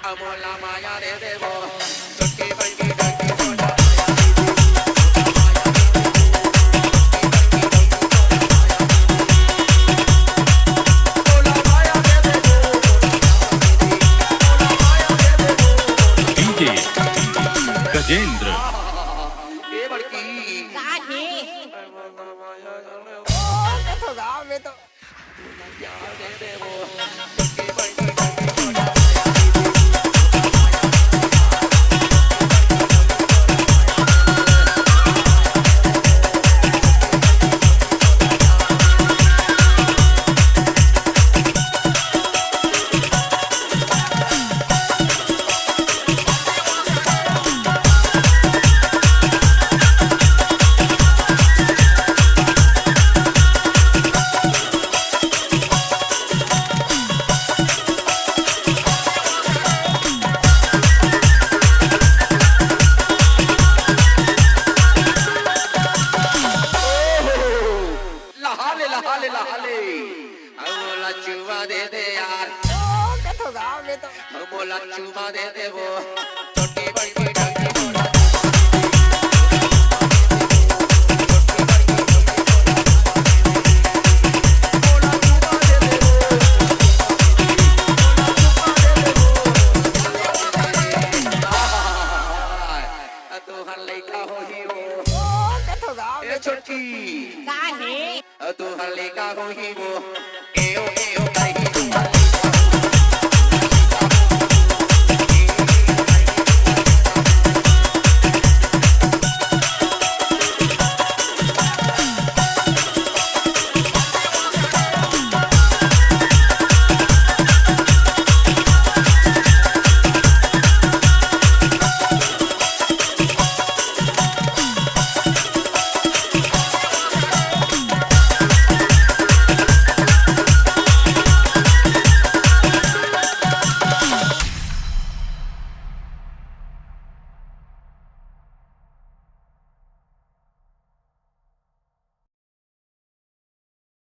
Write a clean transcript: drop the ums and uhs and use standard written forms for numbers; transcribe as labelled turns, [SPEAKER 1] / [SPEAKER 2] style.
[SPEAKER 1] अमोला माया दे दे वो चुटकी बंकी डंकी बोला
[SPEAKER 2] गजेंद्र
[SPEAKER 1] ये बड़की
[SPEAKER 3] काहे
[SPEAKER 1] ओ कथो गाँव में तो यार दे दे वो चुटकी बंकी डंकी बोला लहाले अमोला चुमा दे दे यार ओ कथो गाँव में तो अमोला चुमा दे दे वो चुटकी बंकी डंकी बोला छोटकी
[SPEAKER 3] काहे
[SPEAKER 1] तू हल्ले का हो ही वो